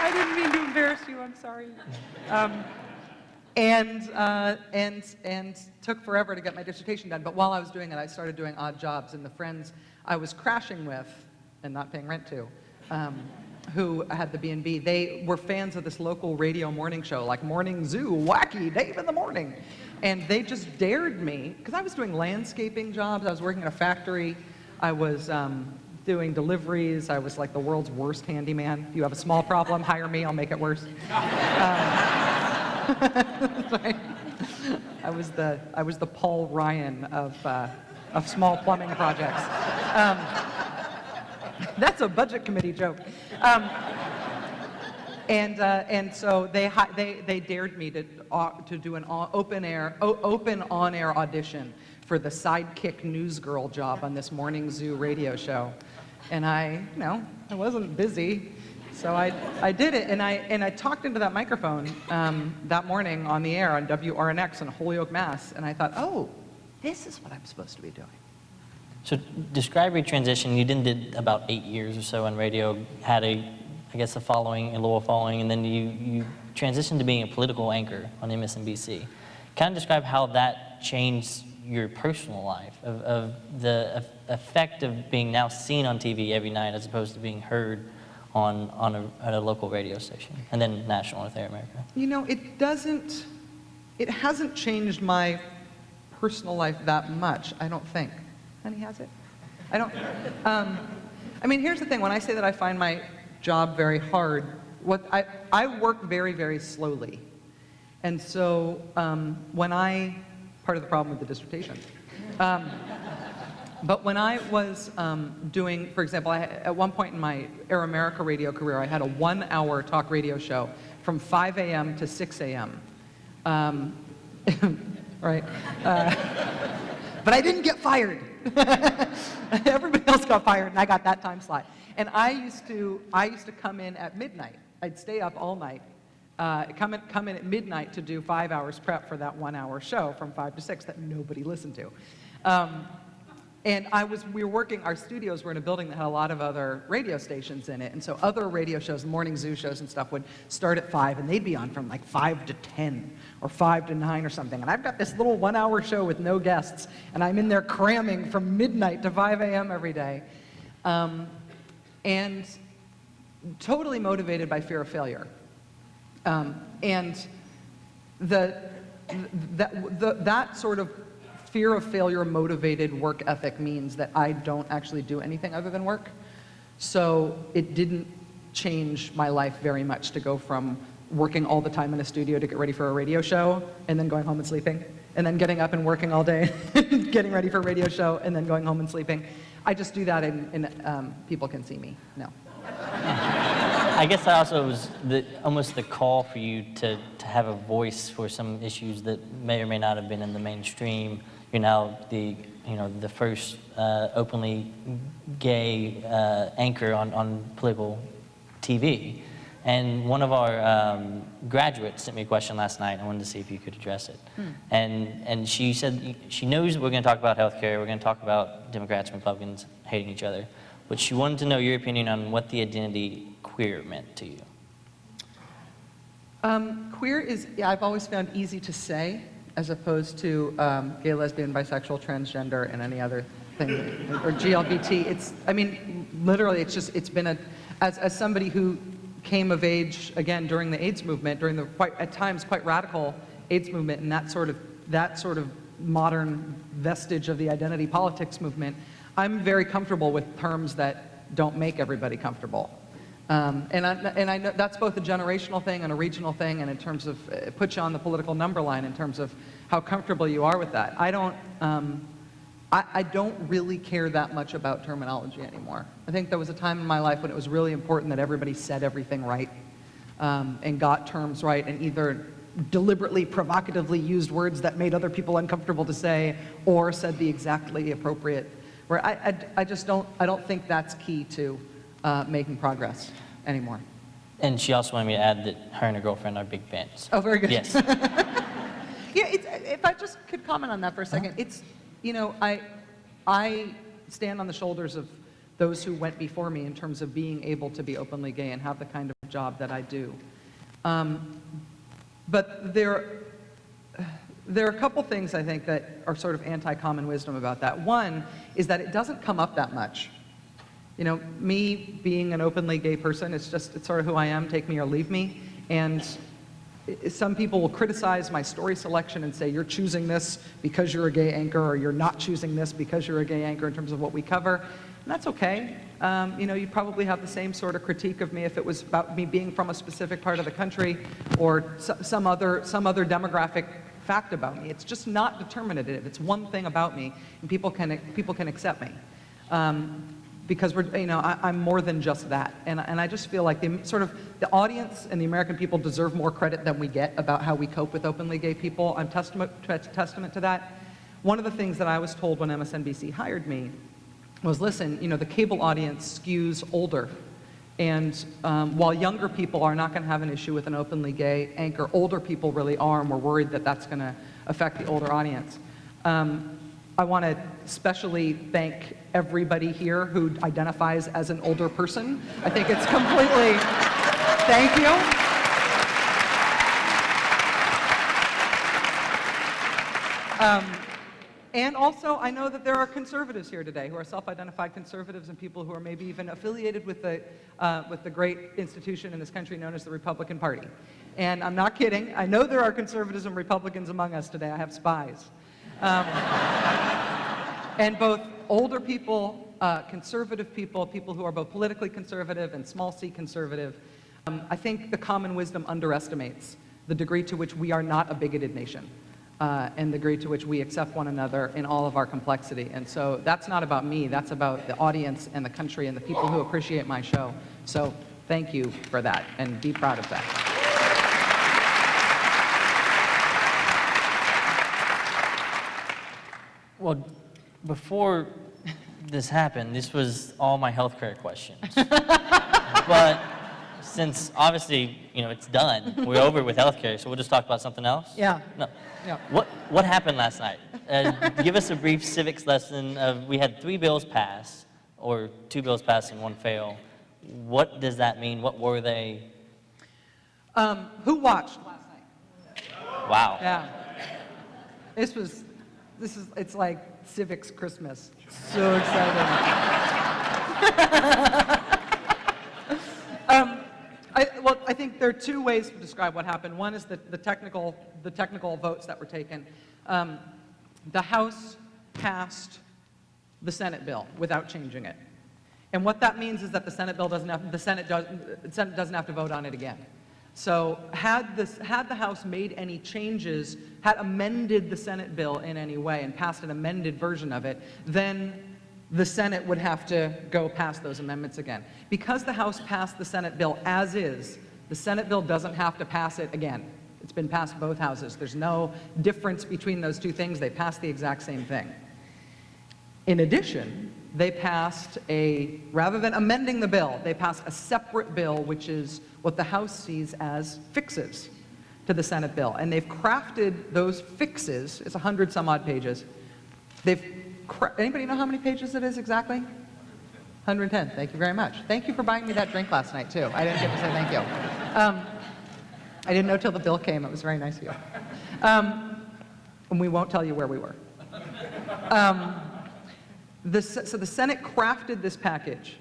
I didn't mean to embarrass you. I'm sorry. And took forever to get my dissertation done. But while I was doing it, I started doing odd jobs, and the friends I was crashing with and not paying rent to, who had the B&B, they were fans of this local radio morning show, like Morning Zoo, Wacky, Dave in the Morning. And they just dared me, because I was doing landscaping jobs, I was working at a factory, I was doing deliveries, I was like the world's worst handyman. If you have a small problem, hire me, I'll make it worse. I was the Paul Ryan of small plumbing projects. That's a budget committee joke. And so they dared me to do an open on-air audition for the sidekick newsgirl job on this Morning Zoo radio show, and I wasn't busy. So I did it, and I talked into that microphone that morning on the air on WRNX in Holyoke, Mass. And I thought, oh, this is what I'm supposed to be doing. So describe your transition. You did about 8 years or so on radio, had a loyal following, and then you transitioned to being a political anchor on MSNBC. Kind of describe how that changed your personal life, of the effect of being now seen on TV every night as opposed to being heard at a local radio station, and then national North America. It hasn't changed my personal life that much, I don't think. Honey, has it? I don't, here's the thing, when I say that I find my job very hard, I work very, very slowly. And so part of the problem with the dissertation. But when I was doing, for example, at one point in my Air America radio career, I had a 1-hour talk radio show from 5 a.m. to 6 a.m. Right? But I didn't get fired. Everybody else got fired, and I got that time slot. And I used to come in at midnight. I'd stay up all night, come in at midnight to do 5 hours prep for that 1-hour show from 5 to 6 that nobody listened to. And we were working, our studios were in a building that had a lot of other radio stations in it, and so other radio shows, Morning Zoo shows and stuff, would start at 5, and they'd be on from like 5 to 10, or 5 to 9 or something. And I've got this little 1-hour show with no guests, and I'm in there cramming from midnight to 5 a.m. every day. And totally motivated by fear of failure. And that sort of fear of failure motivated work ethic means that I don't actually do anything other than work. So it didn't change my life very much to go from working all the time in a studio to get ready for a radio show, and then going home and sleeping, and then getting up and working all day, getting ready for a radio show, and then going home and sleeping. I just do that and people can see me. No. I guess that also was almost the call for you to have a voice for some issues that may or may not have been in the mainstream. You're now the first openly gay anchor on political TV. And one of our graduates sent me a question last night. I wanted to see if you could address it. And she said she knows we're going to talk about healthcare, we're going to talk about Democrats and Republicans hating each other, but she wanted to know your opinion on what the identity queer meant to you. Queer is, I've always found easy to say, as opposed to gay, lesbian, bisexual, transgender, and any other thing, or GLBT. Literally, it's been as somebody who came of age, again, during the AIDS movement, during the at times quite radical AIDS movement, and that sort of modern vestige of the identity politics movement, I'm very comfortable with terms that don't make everybody comfortable. And I know that's both a generational thing and a regional thing, and in terms of it puts you on the political number line in terms of how comfortable you are with that. I don't really care that much about terminology anymore. I think there was a time in my life when it was really important that everybody said everything right and got terms right, and either deliberately, provocatively used words that made other people uncomfortable to say, or said the exactly appropriate. Where I don't think that's key to making progress anymore. And she also wanted me to add that her and her girlfriend are big fans. Oh, very good. Yes. Yeah, if I just could comment on that for a second, it's, I stand on the shoulders of those who went before me in terms of being able to be openly gay and have the kind of job that I do. But there are a couple things I think that are sort of anti-common wisdom about that. One is that it doesn't come up that much. You know, me being an openly gay person, it's sort of who I am, take me or leave me. And some people will criticize my story selection and say, you're choosing this because you're a gay anchor, or you're not choosing this because you're a gay anchor in terms of what we cover. And that's okay. You know, you'd probably have the same sort of critique of me if it was about me being from a specific part of the country or some other demographic fact about me. It's just not determinative. It's one thing about me, and people can accept me. Because I'm more than just that. And I just feel like the audience and the American people deserve more credit than we get about how we cope with openly gay people. I'm testament to that. One of the things that I was told when MSNBC hired me was, listen, you know, the cable audience skews older. And while younger people are not going to have an issue with an openly gay anchor, older people really are, and we're worried that that's going to affect the older audience. I want to especially thank everybody here who identifies as an older person. I think it's completely, thank you. And also, I know that there are conservatives here today who are self-identified conservatives and people who are maybe even affiliated with the great institution in this country known as the Republican Party. And I'm not kidding. I know there are conservatives and Republicans among us today. I have spies. And both older people, conservative people, people who are both politically conservative and small c conservative, I think the common wisdom underestimates the degree to which we are not a bigoted nation, and the degree to which we accept one another in all of our complexity. And so that's not about me, that's about the audience and the country and the people who appreciate my show. So thank you for that, and be proud of that. Well, before this happened, this was all my healthcare questions. But since obviously, you know, it's done, we're over with healthcare, so we'll just talk about something else? Yeah. No. Yeah. What happened last night? Give us a brief civics lesson of, we had 3 bills pass, or 2 bills pass and 1 fail. What does that mean? What were they? Who watched last night? Wow. Yeah. It's like civics Christmas. So exciting. I think there are 2 ways to describe what happened. One is the technical votes that were taken. The House passed the Senate bill without changing it. And what that means is that the Senate doesn't have to vote on it again. So had the House made any changes, had amended the Senate bill in any way and passed an amended version of it, then the Senate would have to go past those amendments again. Because the House passed the Senate bill as is, the Senate bill doesn't have to pass it again. It's been passed both houses. There's no difference between those 2 things. They passed the exact same thing. In addition, they passed rather than amending the bill, they passed a separate bill, which is what the House sees as fixes to the Senate bill. And they've crafted those fixes, it's 100 some odd pages. Anybody know how many pages it is exactly? 110, thank you very much. Thank you for buying me that drink last night too. I didn't get to say thank you. I didn't know till the bill came, it was very nice of you. And we won't tell you where we were. So the Senate crafted this package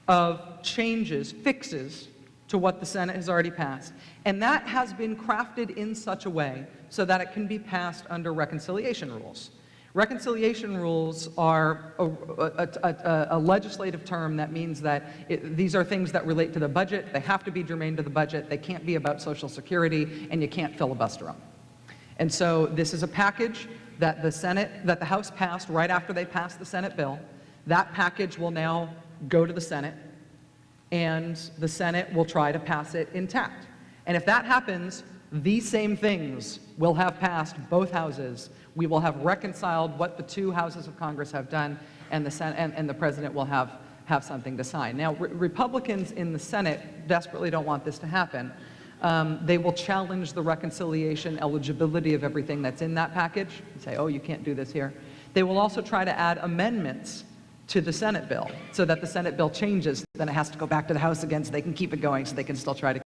of changes, fixes, to what the Senate has already passed. And that has been crafted in such a way so that it can be passed under reconciliation rules. Reconciliation rules are a legislative term that means that these are things that relate to the budget. They have to be germane to the budget. They can't be about Social Security, and you can't filibuster them. And so this is a package that the House passed right after they passed the Senate bill. That package will now go to the Senate, and the Senate will try to pass it intact. And if that happens, these same things will have passed both houses. We will have reconciled what the 2 houses of Congress have done, and the Senate and the President will have something to sign. Now, Republicans in the Senate desperately don't want this to happen. They will challenge the reconciliation eligibility of everything that's in that package and say, oh, you can't do this here. They will also try to add amendments to the Senate bill, so that the Senate bill changes, then it has to go back to the House again so they can keep it going, so they can still try to